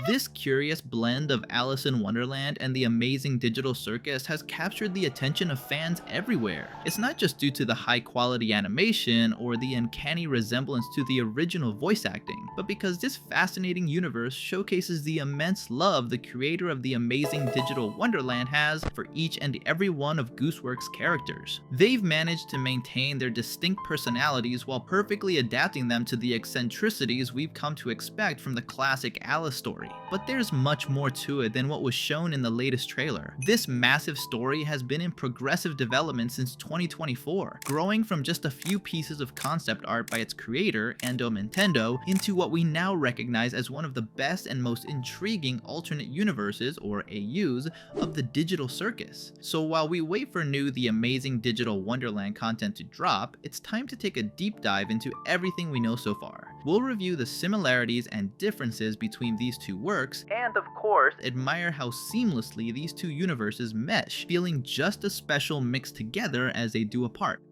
This curious blend of Alice in Wonderland and the Amazing Digital Circus has captured the attention of fans everywhere. It's not just due to the high quality animation or the uncanny resemblance to the original voice acting, but because this fascinating universe showcases the immense love the creator of the Amazing Digital Wonderland has for each and every one of Gooseworx characters. They've managed to maintain their distinct personalities while perfectly adapting them to the eccentricities we've come to expect from the classic Alice story. But there's much more to it than what was shown in the latest trailer. This massive story has been in progressive development since 2024, growing from just a few pieces of concept art by its creator, Endomentendo, into what we now recognize as one of the best and most intriguing alternate universes, or AUs, of the digital circus. So while we wait for new The Amazing Digital Wonderland content to drop, it's time to take a deep dive into everything we know so far. We'll review the similarities and differences between these two works, and of course, admire how seamlessly these two universes mesh, feeling just as special mixed together as they do apart.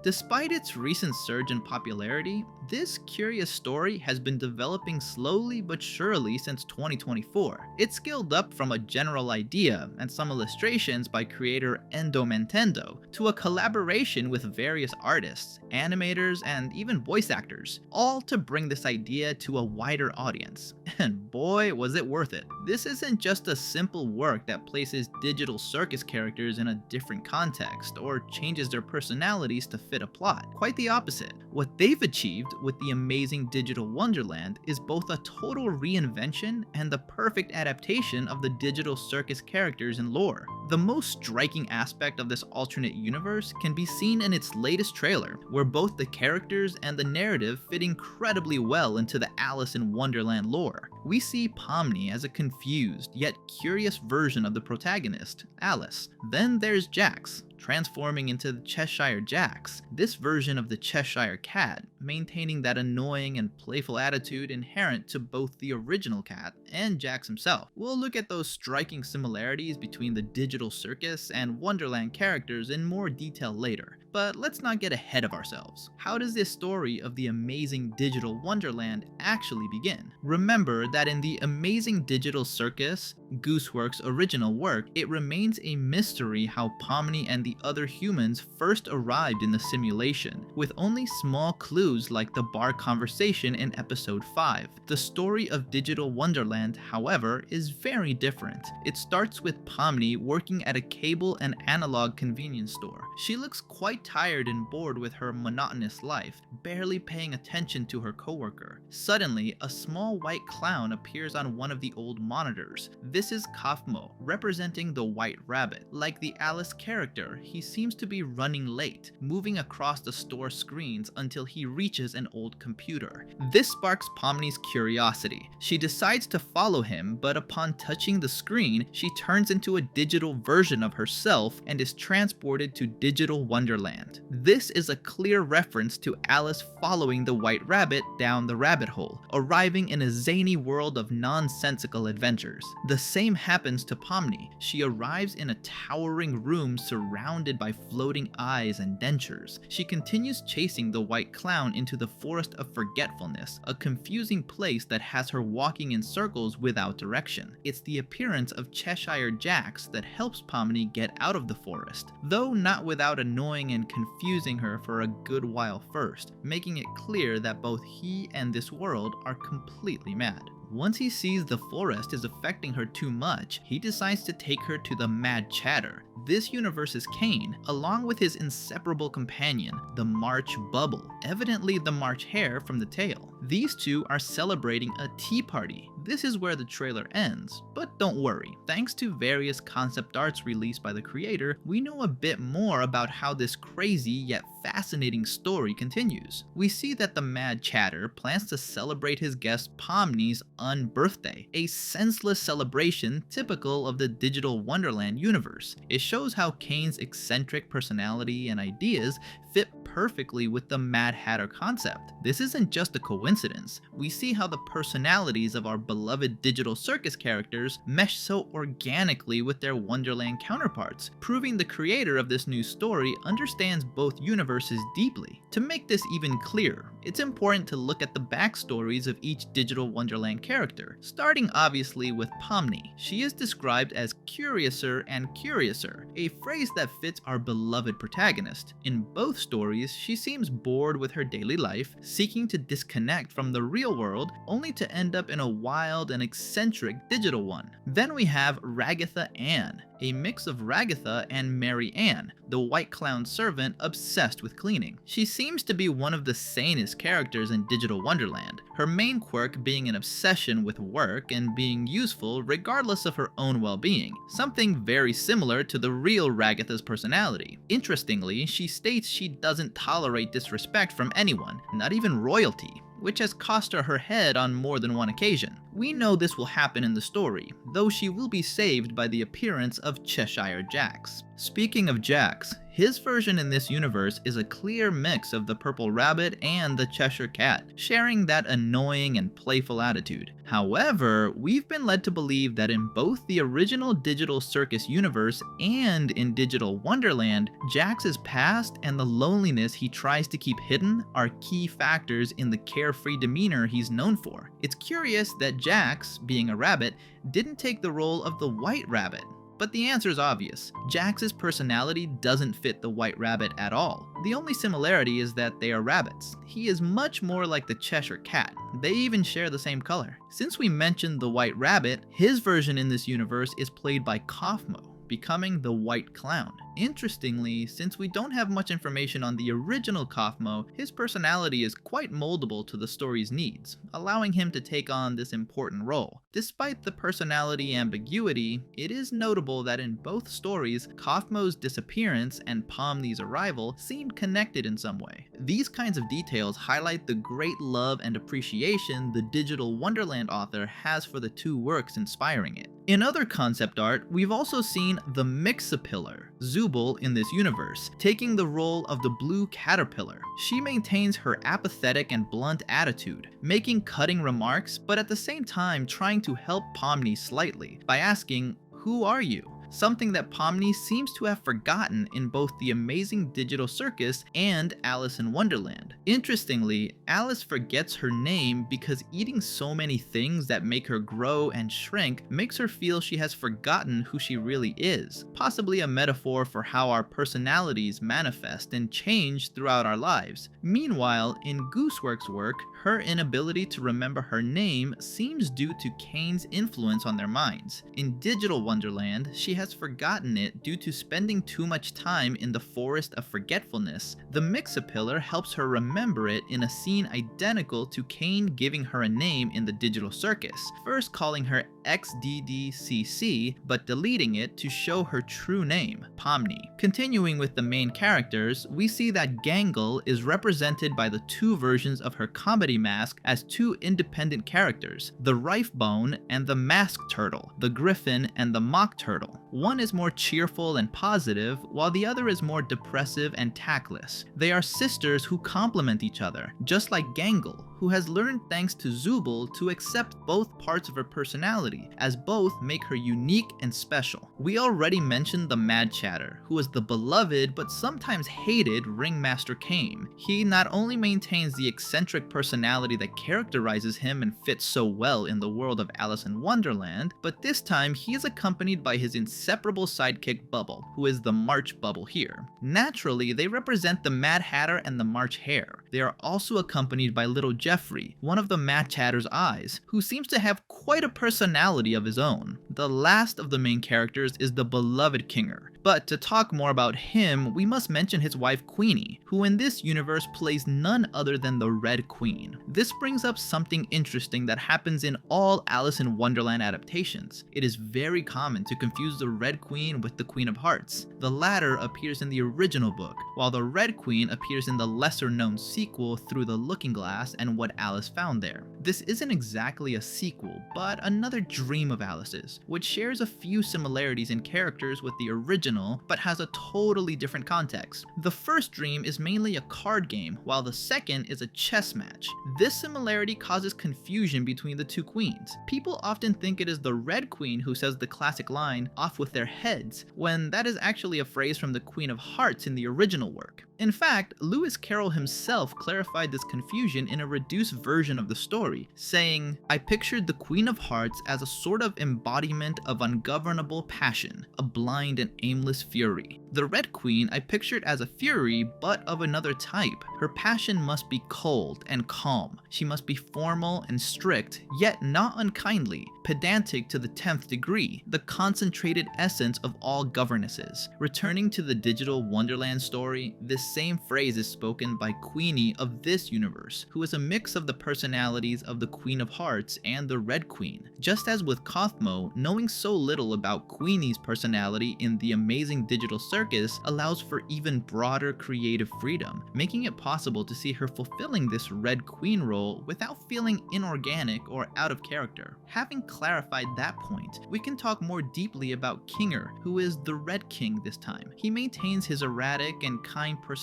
Despite its recent surge in popularity, this curious story has been developing slowly but surely since 2024. It scaled up from a general idea and some illustrations by creator Endomentendo to a collaboration with various artists, animators, and even voice actors, all to bring this idea to a wider audience. And boy, was it worth it. This isn't just a simple work that places digital circus characters in a different context or changes their personalities to fit a plot. Quite the opposite. What they've achieved with the Amazing Digital Wonderland is both a total reinvention and the perfect adaptation of the digital circus characters and lore. The most striking aspect of this alternate universe can be seen in its latest trailer, where both the characters and the narrative fit incredibly well into the Alice in Wonderland lore. We see Pomni as a confused yet curious version of the protagonist, Alice. Then there's Jax, transforming into the Cheshire Jax, this version of the Cheshire Cat, maintaining that annoying and playful attitude inherent to both the original cat and Jax himself. We'll look at those striking similarities between the digital circus and Wonderland characters in more detail later. But let's not get ahead of ourselves. How does this story of the Amazing Digital Wonderland actually begin? Remember that in the Amazing Digital Circus, Gooseworx' original work, it remains a mystery how Pomni and the other humans first arrived in the simulation, with only small clues like the bar conversation in episode 5. The story of Digital Wonderland, however, is very different. It starts with Pomni working at a cable and analog convenience store. She looks quite tired and bored with her monotonous life, barely paying attention to her coworker. Suddenly, a small white clown appears on one of the old monitors. This is Kaufmo, representing the White Rabbit. Like the Alice character, he seems to be running late, moving across the store screens until he reaches an old computer. This sparks Pomni's curiosity. She decides to follow him, but upon touching the screen, she turns into a digital version of herself and is transported to Digital Wonderland. This is a clear reference to Alice following the White Rabbit down the rabbit hole, arriving in a zany world of nonsensical adventures. The same happens to Pomni. She arrives in a towering room surrounded by floating eyes and dentures. She continues chasing the white clown into the Forest of Forgetfulness, a confusing place that has her walking in circles without direction. It's the appearance of Cheshire Jax that helps Pomni get out of the forest, though not without annoying and confusing her for a good while first, making it clear that both he and this world are completely mad. Once he sees the forest is affecting her too much, he decides to take her to the Mad Chatter. This universe's Caine, along with his inseparable companion, the March Bubble, evidently the March Hare from the tale. These two are celebrating a tea party. This is where the trailer ends, but don't worry. Thanks to various concept arts released by the creator, we know a bit more about how this crazy yet fascinating story continues. We see that the Mad Chatter plans to celebrate his guest Pomni's unbirthday, a senseless celebration typical of the Digital Wonderland universe. It shows how Caine's eccentric personality and ideas fit perfectly with the Mad Hatter concept. This isn't just a coincidence. coincidence. We see how the personalities of our beloved digital circus characters mesh so organically with their Wonderland counterparts, proving the creator of this new story understands both universes deeply. To make this even clearer, it's important to look at the backstories of each Digital Wonderland character, starting obviously with Pomni. She is described as curiouser and curiouser, a phrase that fits our beloved protagonist. In both stories, she seems bored with her daily life, seeking to disconnect from the real world, only to end up in a wild and eccentric digital one. Then we have Ragatha Ann, a mix of Ragatha and Mary Ann, the white clown servant obsessed with cleaning. She seems to be one of the sanest characters in Digital Wonderland, her main quirk being an obsession with work and being useful regardless of her own well-being, something very similar to the real Ragatha's personality. Interestingly, she states she doesn't tolerate disrespect from anyone, not even royalty, which has cost her head on more than one occasion. We know this will happen in the story, though she will be saved by the appearance of Cheshire Jax. Speaking of Jax, his version in this universe is a clear mix of the Purple Rabbit and the Cheshire Cat, sharing that annoying and playful attitude. However, we've been led to believe that in both the original Digital Circus universe and in Digital Wonderland, Jax's past and the loneliness he tries to keep hidden are key factors in the carefree demeanor he's known for. It's curious that Jax, being a rabbit, didn't take the role of the White Rabbit. But the answer is obvious. Jax's personality doesn't fit the White Rabbit at all. The only similarity is that they are rabbits. He is much more like the Cheshire Cat. They even share the same color. Since we mentioned the White Rabbit, his version in this universe is played by Kaufmo, becoming the White Clown. Interestingly, since we don't have much information on the original Kaufmo, his personality is quite moldable to the story's needs, allowing him to take on this important role. Despite the personality ambiguity, it is notable that in both stories, Kaufmo's disappearance and Pomni's arrival seemed connected in some way. These kinds of details highlight the great love and appreciation the Digital Wonderland author has for the two works inspiring it. In other concept art, we've also seen the Mixapillar, Zubul in this universe, taking the role of the blue caterpillar. She maintains her apathetic and blunt attitude, making cutting remarks, but at the same time trying to help Pomni slightly by asking, "Who are you?" Something that Pomni seems to have forgotten in both the Amazing Digital Circus and Alice in Wonderland. Interestingly, Alice forgets her name because eating so many things that make her grow and shrink makes her feel she has forgotten who she really is, possibly a metaphor for how our personalities manifest and change throughout our lives. Meanwhile, in Gooseworx's work, her inability to remember her name seems due to Caine's influence on their minds. In Digital Wonderland, she has forgotten it due to spending too much time in the Forest of Forgetfulness. The Mixapillar helps her remember it in a scene identical to Caine giving her a name in the Digital Circus, first calling her XDDCC, but deleting it to show her true name, Pomni. Continuing with the main characters, we see that Gangle is represented by the two versions of her comedy mask as two independent characters, the Rifebone and the Mask Turtle, the Griffin and the Mock Turtle. One is more cheerful and positive, while the other is more depressive and tactless. They are sisters who complement each other, just like Gangle, who has learned thanks to Zubul to accept both parts of her personality, as both make her unique and special. We already mentioned the Mad Chatter, who is the beloved but sometimes hated Ringmaster Caine. He not only maintains the eccentric personality that characterizes him and fits so well in the world of Alice in Wonderland, but this time he is accompanied by his inseparable sidekick Bubble, who is the March Bubble here. Naturally, they represent the Mad Hatter and the March Hare. They are also accompanied by Little Jeffrey, one of the Mad Chatter's eyes, who seems to have quite a personality of his own. The last of the main characters is the beloved Kinger. But to talk more about him, we must mention his wife Queenie, who in this universe plays none other than the Red Queen. This brings up something interesting that happens in all Alice in Wonderland adaptations. It is very common to confuse the Red Queen with the Queen of Hearts. The latter appears in the original book, while the Red Queen appears in the lesser-known sequel Through the Looking Glass and What Alice Found There. This isn't exactly a sequel, but another dream of Alice's, which shares a few similarities in characters with the original, but has a totally different context. The first dream is mainly a card game, while the second is a chess match. This similarity causes confusion between the two queens. People often think it is the Red Queen who says the classic line, "off with their heads," when that is actually a phrase from the Queen of Hearts in the original work. In fact, Lewis Carroll himself clarified this confusion in a reduced version of the story, saying, "I pictured the Queen of Hearts as a sort of embodiment of ungovernable passion, a blind and aimless fury. The Red Queen I pictured as a fury, but of another type. Her passion must be cold and calm. She must be formal and strict, yet not unkindly, pedantic to the 10th degree, the concentrated essence of all governesses." Returning to the Digital Wonderland story, this same phrase is spoken by Queenie of this universe, who is a mix of the personalities of the Queen of Hearts and the Red Queen. Just as with Cosmo, knowing so little about Queenie's personality in the Amazing Digital Circus allows for even broader creative freedom, making it possible to see her fulfilling this Red Queen role without feeling inorganic or out of character. Having clarified that point, we can talk more deeply about Kinger, who is the Red King this time. He maintains his erratic and kind personality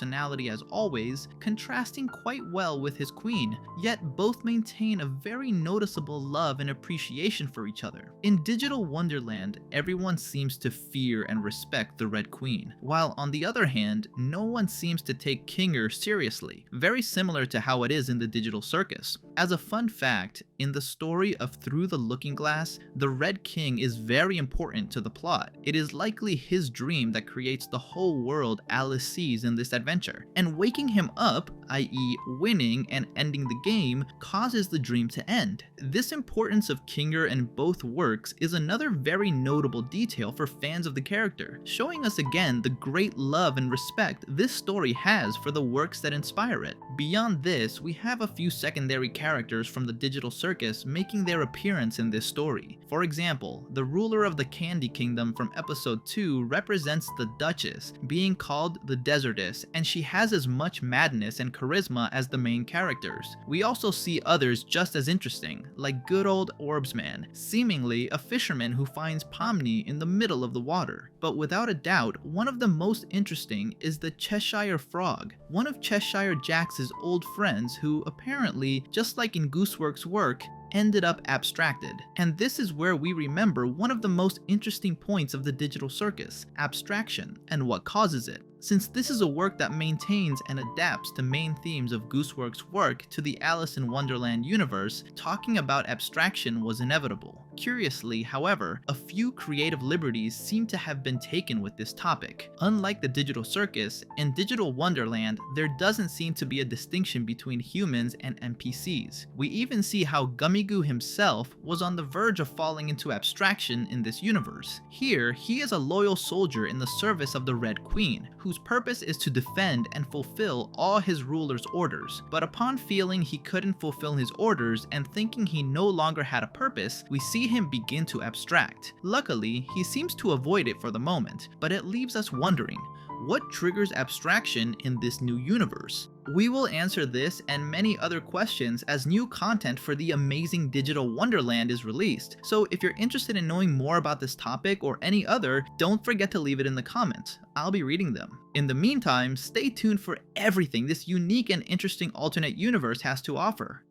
as always, contrasting quite well with his queen, yet both maintain a very noticeable love and appreciation for each other. In Digital Wonderland, everyone seems to fear and respect the Red Queen, while on the other hand, no one seems to take Kinger seriously, very similar to how it is in the Digital Circus. As a fun fact, in the story of Through the Looking Glass, the Red King is very important to the plot. It is likely his dream that creates the whole world Alice sees in this adventure, and waking him up, i.e. winning and ending the game, causes the dream to end. This importance of Kinger in both works is another very notable detail for fans of the character, showing us again the great love and respect this story has for the works that inspire it. Beyond this, we have a few secondary characters from the Digital Circus making their appearance in this story. For example, the ruler of the Candy Kingdom from episode 2 represents the Duchess, being called the Desertess, and she has as much madness and charisma as the main characters. We also see others just as interesting, like good old Orbsman, seemingly a fisherman who finds Pomni in the middle of the water. But without a doubt, one of the most interesting is the Cheshire Frog, one of Cheshire Jax's old friends who apparently, just like in Gooseworx' work, ended up abstracted. And this is where we remember one of the most interesting points of the Digital Circus, abstraction, and what causes it. Since this is a work that maintains and adapts the main themes of Gooseworx' work to the Alice in Wonderland universe, talking about abstraction was inevitable. Curiously, however, a few creative liberties seem to have been taken with this topic. Unlike the Digital Circus, in Digital Wonderland, there doesn't seem to be a distinction between humans and NPCs. We even see how Gummigoo himself was on the verge of falling into abstraction in this universe. Here, he is a loyal soldier in the service of the Red Queen, whose purpose is to defend and fulfill all his ruler's orders. But upon feeling he couldn't fulfill his orders and thinking he no longer had a purpose, we see him begin to abstract. Luckily, he seems to avoid it for the moment, but it leaves us wondering, what triggers abstraction in this new universe? We will answer this and many other questions as new content for the Amazing Digital Wonderland is released. So if you're interested in knowing more about this topic or any other, don't forget to leave it in the comments. I'll be reading them. In the meantime, stay tuned for everything this unique and interesting alternate universe has to offer.